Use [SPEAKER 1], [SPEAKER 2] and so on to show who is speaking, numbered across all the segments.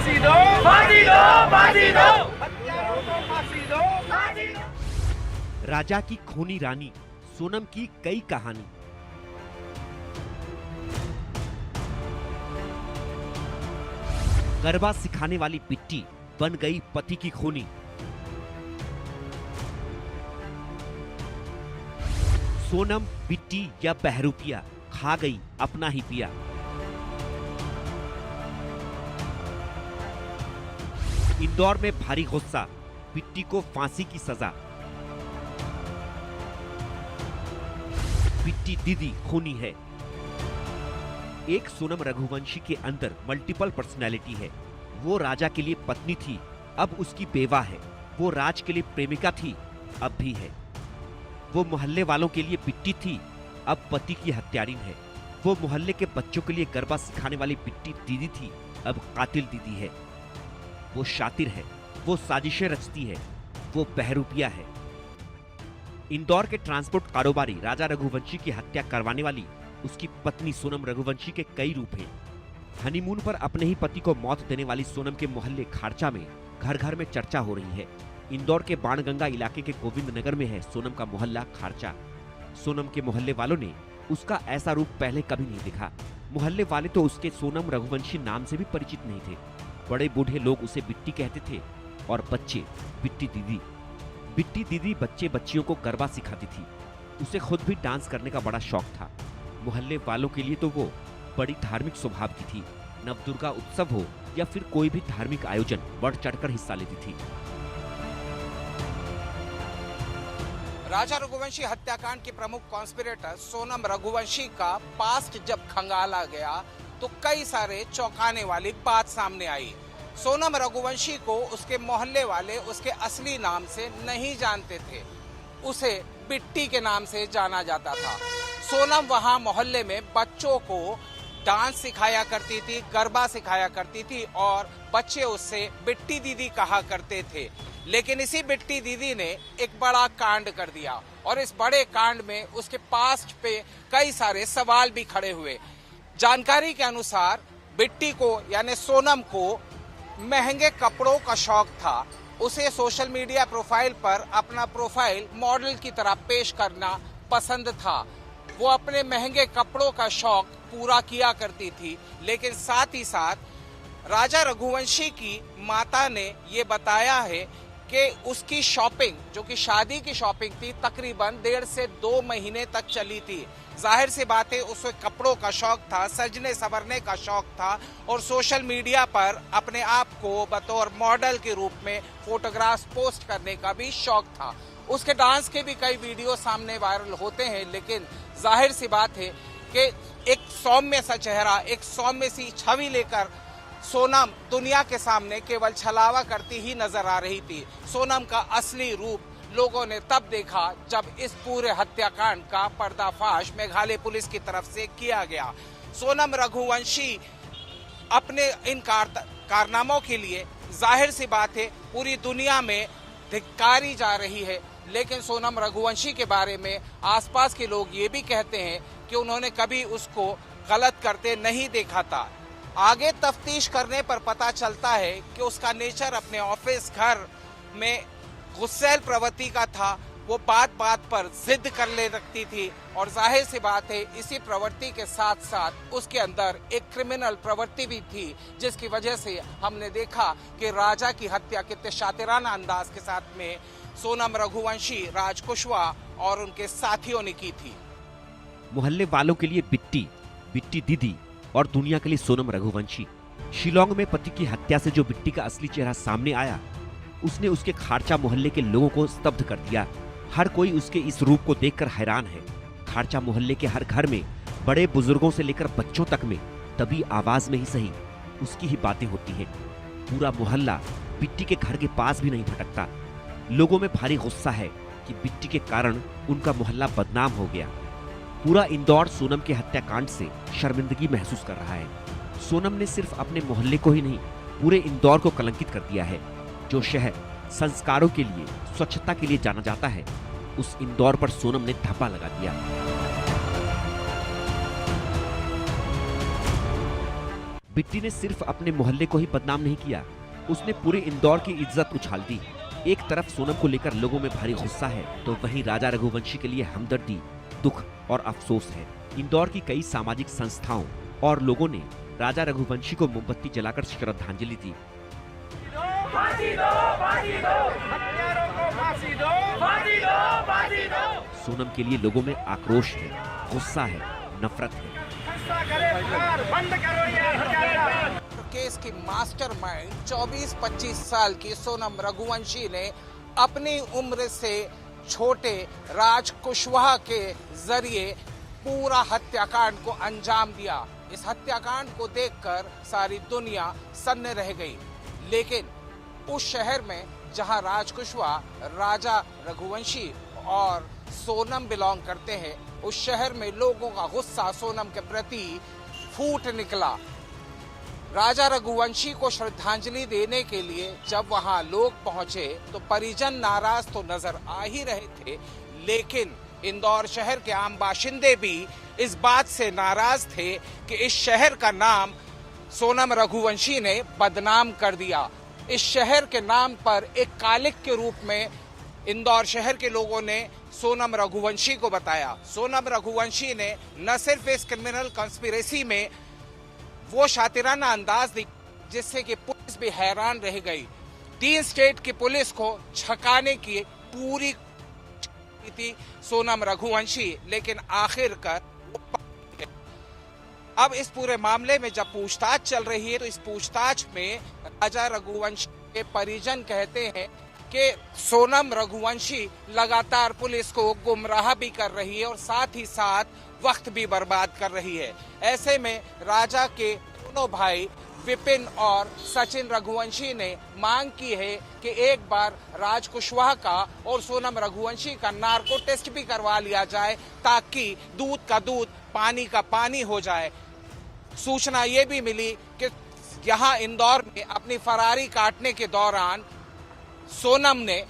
[SPEAKER 1] फांसी दो, फांसी दो, फांसी दो, हत्यारों को फांसी दो, फांसी दो।
[SPEAKER 2] राजा की खूनी रानी सोनम की कई कहानी। गरबा सिखाने वाली बिट्टी बन गई पति की खूनी। सोनम बिट्टी या बहरूपिया खा गई अपना ही पिया। इंदौर में भारी गुस्सा, बिट्टी को फांसी की सजा। बिट्टी दीदी खूनी है। एक सोनम रघुवंशी के अंदर मल्टीपल पर्सनैलिटी है। वो राजा के लिए पत्नी थी, अब उसकी बेवा है। वो राज के लिए प्रेमिका थी, अब भी है। वो मोहल्ले वालों के लिए बिट्टी थी, अब पति की हत्यारिन है। वो मोहल्ले के बच्चों के लिए गरबा सिखाने वाली बिट्टी दीदी थी, अब कातिल दीदी है। वो शातिर है, वो साजिशें रचती है, वो बहरूपिया है। इंदौर के ट्रांसपोर्ट कारोबारी राजा रघुवंशी की हत्या करवाने वाली उसकी पत्नी सोनम रघुवंशी के कई रूप हैं। हनीमून पर अपने ही पति को मौत देने वाली सोनम के मोहल्ले खारचा में घर घर में चर्चा हो रही है। इंदौर के बाणगंगा इलाके के गोविंद नगर में है सोनम का मोहल्ला खारचा। सोनम के मोहल्ले वालों ने उसका ऐसा रूप पहले कभी नहीं देखा। मोहल्ले वाले तो उसके सोनम रघुवंशी नाम से भी परिचित नहीं थे। बड़े बूढ़े लोग उसे बिट्टी कहते थे और बच्चे बिट्टी दीदी। बिट्टी दीदी बच्चे बच्चियों को गरबा सिखाती थी। उसे खुद भी डांस करने का बड़ा शौक था। मोहल्ले वालों के लिए तो वो बड़ी धार्मिक स्वभाव की थी। नवदुर्गा उत्सव हो या फिर कोई भी धार्मिक आयोजन बढ़ चढ़कर हिस्सा लेती थी।
[SPEAKER 3] राजा रघुवंशी हत्याकांड के प्रमुख कॉन्स्पिरेटर सोनम रघुवंशी का पास्ट जब खंगाला गया तो कई सारे चौंकाने वाली बात सामने आई। सोनम रघुवंशी को उसके मोहल्ले वाले उसके असली नाम से नहीं जानते थे, उसे बिट्टी के नाम से जाना जाता था। सोनम वहां मोहल्ले में बच्चों को डांस सिखाया करती थी, गरबा सिखाया करती थी और बच्चे उससे बिट्टी दीदी कहा करते थे। लेकिन इसी बिट्टी दीदी ने एक बड़ा कांड कर दिया और इस बड़े कांड में उसके पास्ट पे कई सारे सवाल भी खड़े हुए। जानकारी के अनुसार बिट्टी को यानी सोनम को महंगे कपड़ों का शौक था। उसे सोशल मीडिया प्रोफाइल पर अपना प्रोफाइल मॉडल की तरह पेश करना पसंद था। वो अपने महंगे कपड़ों का शौक पूरा किया करती थी, लेकिन साथ ही साथ राजा रघुवंशी की माता ने ये बताया है कि उसकी शॉपिंग, जो कि शादी की शॉपिंग थी, तकरीबन 1.5 से 2 महीने तक चली थी। जाहिर सी बात है उसे कपड़ों का शौक था, सजने संवरने का शौक था और सोशल मीडिया पर अपने आप को बतौर मॉडल के रूप में फोटोग्राफ्स पोस्ट करने का भी शौक था। उसके डांस के भी कई वीडियो सामने वायरल होते हैं, लेकिन जाहिर सी बात है कि एक सौम्य सा चेहरा, एक सौम्य सी छवि लेकर सोनम दुनिया के सामने केवल छलावा करती ही नजर आ रही थी। सोनम का असली रूप लोगों ने तब देखा जब इस पूरे हत्याकांड का पर्दाफाश मेघालय पुलिस की तरफ से किया गया। सोनम रघुवंशी अपने इन कारनामों के लिए जाहिर सी बात है पूरी दुनिया में धिक्कारी जा रही है, लेकिन सोनम रघुवंशी के बारे में आसपास के लोग ये भी कहते हैं कि उन्होंने कभी उसको गलत करते नहीं देखा था। आगे तफ्तीश करने पर पता चलता है कि उसका नेचर अपने ऑफिस, घर में गुस्सैल प्रवृत्ति का था। वो बात बात पर जिद कर ले रखती थी और जाहिर सी बात है इसी प्रवृत्ति के साथ साथ उसके अंदर एक क्रिमिनल प्रवृत्ति भी थी, जिसकी वजह से हमने देखा कि राजा की हत्या कितने शातिराना अंदाज के साथ में सोनम रघुवंशी, राज कुशवाहा और उनके साथियों ने की थी।
[SPEAKER 2] मोहल्ले वालों के लिए बिट्टी, बिट्टी दीदी और दुनिया के लिए सोनम रघुवंशी। शिलोंग में पति की हत्या से जो बिट्टी का असली चेहरा सामने आया, उसने उसके खारचा मोहल्ले के लोगों को स्तब्ध कर दिया। हर कोई उसके इस रूप को देखकर हैरान है। खारचा मोहल्ले के हर घर में बड़े बुजुर्गों से लेकर बच्चों तक में तभी आवाज में ही सही उसकी ही बातें होती हैं। पूरा मोहल्ला बिट्टी के घर के पास भी नहीं भटकता। लोगों में भारी गुस्सा है कि बिट्टी के कारण उनका मोहल्ला बदनाम हो गया। पूरा इंदौर सोनम के हत्याकांड से शर्मिंदगी महसूस कर रहा है। सोनम ने सिर्फ अपने मोहल्ले को ही नहीं, पूरे इंदौर को कलंकित कर दिया है। जो शहर संस्कारों के लिए, स्वच्छता के लिए जाना जाता है, उस इंदौर पर सोनम ने धब्बा लगा दिया। बिट्टी ने सिर्फ अपने मोहल्ले को ही बदनाम नहीं किया, उसने पूरे इंदौर की इज्जत उछाल दी। एक तरफ सोनम को लेकर लोगों में भारी गुस्सा है, तो वहीं राजा रघुवंशी के लिए हमदर्दी, दुख और अफसोस है। इंदौर की कई सामाजिक संस्थाओं और लोगों ने राजा रघुवंशी को मोमबत्ती जलाकर श्रद्धांजलि दी।
[SPEAKER 1] फांसी दो, फांसी दो, हत्यारों को फांसी दो, फांसी दो, फांसी दो।
[SPEAKER 2] सोनम के लिए लोगों में आक्रोश है, गुस्सा है, नफरत है।
[SPEAKER 1] फैसला करे सरकार, बंद करो ये हत्यारा।
[SPEAKER 3] केस की मास्टरमाइंड 24-25 साल की सोनम रघुवंशी ने अपनी उम्र से छोटे राज कुशवाहा के जरिए पूरा हत्याकांड को अंजाम दिया। इस हत्याकांड को देखकर सारी दुनिया सन्न रह गई। लेकिन उस शहर में जहां राज कुशवाहा, राजा रघुवंशी और सोनम बिलोंग करते हैं, उस शहर में लोगों का गुस्सा सोनम के प्रति फूट निकला। राजा रघुवंशी को श्रद्धांजलि देने के लिए जब वहां लोग पहुंचे तो परिजन नाराज तो नजर आ ही रहे थे, लेकिन इंदौर शहर के आम बाशिंदे भी इस बात से नाराज थे कि इस शहर का नाम सोनम रघुवंशी ने बदनाम कर दिया। इस शहर के नाम पर एक कालिक के रूप में इंदौर शहर के लोगों ने सोनम रघुवंशी को बताया। सोनम रघुवंशी ने न सिर्फ इस क्रिमिनल कॉन्स्पिरेसी में वो शातिराना अंदाज दी जिससे कि पुलिस भी हैरान रह गई। 3 स्टेट की पुलिस को छकाने की पूरी थी सोनम रघुवंशी, लेकिन आखिरकार अब इस पूरे मामले में जब पूछताछ चल रही है तो इस पूछताछ में राजा रघुवंशी के परिजन कहते हैं कि सोनम रघुवंशी लगातार पुलिस को गुमराह भी कर रही है और साथ ही साथ वक्त भी बर्बाद कर रही है। ऐसे में राजा के दोनों भाई विपिन और सचिन रघुवंशी ने मांग की है कि एक बार राज कुशवाहा का और सोनम रघुवंशी का नार्को टेस्ट भी करवा लिया जाए ताकि दूध का दूध, पानी का पानी हो जाए। सूचना ये भी मिली कि यहाँ इंदौर में अपनी फरारी काटने के दौरान सोनम ने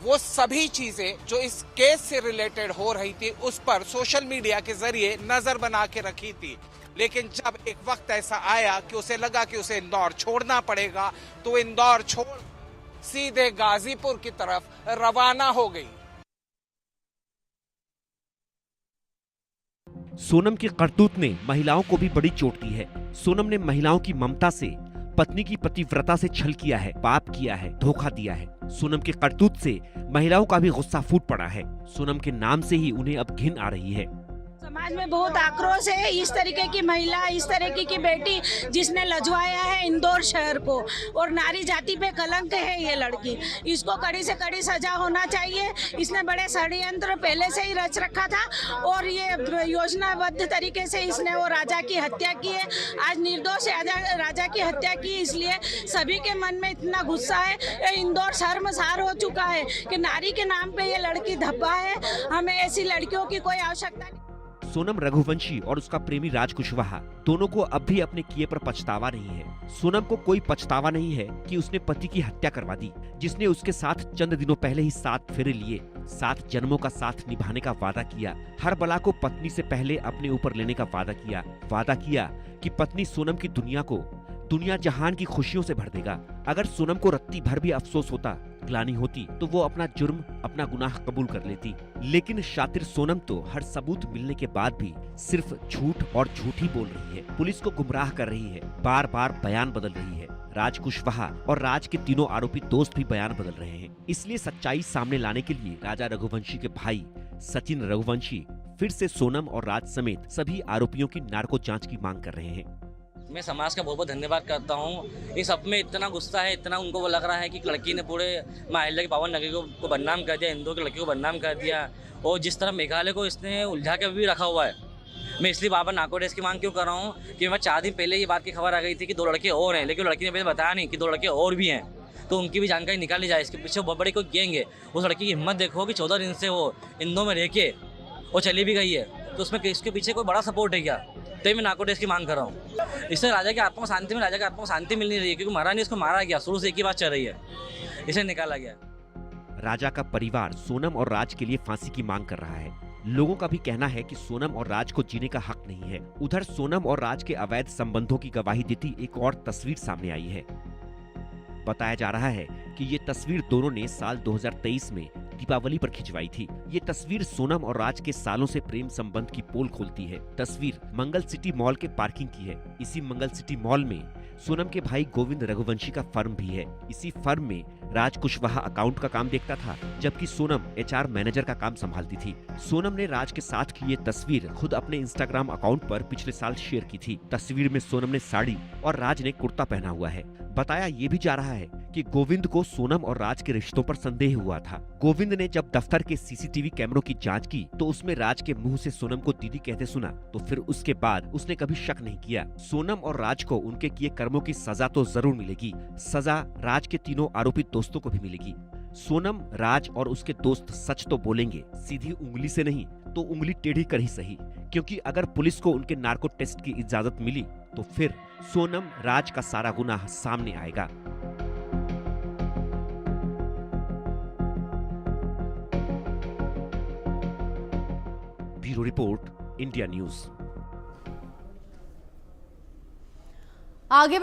[SPEAKER 3] वो सभी चीजें जो इस केस से रिलेटेड हो रही थी उस पर सोशल मीडिया के जरिए नजर बना के रखी थी। लेकिन जब एक वक्त ऐसा आया कि उसे लगा कि उसे इंदौर छोड़ना पड़ेगा तो इंदौर छोड़ सीधे गाजीपुर की तरफ रवाना हो गई।
[SPEAKER 2] सोनम की करतूत ने महिलाओं को भी बड़ी चोट दी है। सोनम ने महिलाओं की ममता से, पत्नी की पतिव्रता से छल किया है, पाप किया है, धोखा दिया है। सोनम के करतूत से महिलाओं का भी गुस्सा फूट पड़ा है। सोनम के नाम से ही उन्हें अब घिन आ रही है।
[SPEAKER 4] समाज में बहुत आक्रोश है। इस तरीके की महिला, इस तरीके की बेटी जिसने लजवाया है इंदौर शहर को, और नारी जाति पे कलंक है ये लड़की। इसको कड़ी से कड़ी सजा होना चाहिए। इसने बड़े षड्यंत्र पहले से ही रच रखा था और ये योजनाबद्ध तरीके से इसने वो राजा की हत्या की है। आज निर्दोष राजा की हत्या की, इसलिए सभी के मन में इतना गुस्सा है। ये इंदौर शर्मसार हो चुका है कि नारी के नाम पे ये लड़की धब्बा है। हमें ऐसी लड़कियों की कोई आवश्यकता नहीं।
[SPEAKER 2] सोनम रघुवंशी और उसका प्रेमी राज कुशवाहा दोनों को अब भी अपने किए पर पछतावा नहीं है। सोनम को कोई पछतावा नहीं है कि उसने पति की हत्या करवा दी, जिसने उसके साथ चंद दिनों पहले ही 7 फेरे लिए, 7 जन्मों का साथ निभाने का वादा किया, हर बला को पत्नी से पहले अपने ऊपर लेने का वादा किया कि पत्नी सोनम की दुनिया जहान की खुशियों से भर देगा। अगर सोनम को रत्ती भर भी अफसोस होता, ग्लानि होती, तो वो अपना जुर्म, अपना गुनाह कबूल कर लेती। लेकिन शातिर सोनम तो हर सबूत मिलने के बाद भी सिर्फ झूठ और झूठ ही बोल रही है, पुलिस को गुमराह कर रही है, बार बार बयान बदल रही है। राज कुशवाहा और राज के तीनों आरोपी दोस्त भी बयान बदल रहे हैं। इसलिए सच्चाई सामने लाने के लिए राजा रघुवंशी के भाई सचिन रघुवंशी फिर से सोनम और राज समेत सभी आरोपियों की नार्को जांच की मांग कर रहे हैं।
[SPEAKER 5] मैं समाज का बहुत बहुत धन्यवाद करता हूँ। इस सब में इतना गुस्सा है, इतना उनको वो लग रहा है कि लड़की ने पूरे माहिला की पावन नगरी को बदनाम कर दिया, इंदौर की लड़की को बदनाम कर दिया, और जिस तरह मेघालय को इसने उलझा के भी रखा हुआ है। मैं इसलिए बार बार नार्को टेस्ट की मांग क्यों कर रहा हूँ कि मैं 4 दिन पहले ये बात की खबर आ गई थी कि 2 लड़के और हैं, लेकिन लड़की ने पहले बताया नहीं कि 2 लड़के और भी हैं, तो उनकी भी जानकारी निकाली जाए। इसके पीछे बहुत बड़ी कोई गैंग है। उस लड़की की हिम्मत देखो कि 14 दिन से वो इंदौर में रह के वो चली भी गई है, तो उसमें इसके पीछे कोई बड़ा सपोर्ट है क्या? तो मैं नार्को टेस्ट की मांग कर रहा हूँ। इससे राजा की आत्मा को शांति मिल नहीं रही है, क्योंकि महारानी इसको मारा गया, शुरू से एक ही बात चल रही है, इसे निकाला गया।
[SPEAKER 2] राजा का परिवार सोनम और राज के लिए फांसी की मांग कर रहा है। लोगों का भी कहना है कि सोनम और राज को जीने का हक नहीं है। उधर सोनम और राज के अवैध संबंधों की गवाही देती एक और तस्वीर सामने आई है। बताया जा रहा है कि ये तस्वीर दोनों ने साल 2023 में दीपावली पर खिंचवाई थी। ये तस्वीर सोनम और राज के सालों से प्रेम संबंध की पोल खोलती है। तस्वीर मंगल सिटी मॉल के पार्किंग की है। इसी मंगल सिटी मॉल में सोनम के भाई गोविंद रघुवंशी का फर्म भी है। इसी फर्म में राज कुशवाहा अकाउंट का काम देखता था, जबकि सोनम HR मैनेजर का काम संभालती थी। सोनम ने राज के साथ की ये तस्वीर खुद अपने इंस्टाग्राम अकाउंट पर पिछले साल शेयर की थी। तस्वीर में सोनम ने साड़ी और राज ने कुर्ता पहना हुआ है। बताया ये भी जा रहा है कि गोविंद को सोनम और राज के रिश्तों पर संदेह हुआ था। गोविंद ने जब दफ्तर के CCTV कैमरों की जांच की तो उसमें राज के मुंह से सोनम को दीदी कहते सुना, तो फिर उसके बाद उसने कभी शक नहीं किया। सोनम और राज को उनके किए कर्मों की सजा तो जरूर मिलेगी। सजा राज के तीनों आरोपित दोस्तों को भी मिलेगी। सोनम, राज और उसके दोस्त सच तो बोलेंगे, सीधी उंगली से नहीं तो उंगली टेढ़ी कर ही सही, क्योंकि अगर पुलिस को उनके नार्को टेस्ट की इजाजत मिली तो फिर सोनम, राज का सारा गुनाह सामने आएगा। Bureau report, India news.
[SPEAKER 6] आगे बढ़े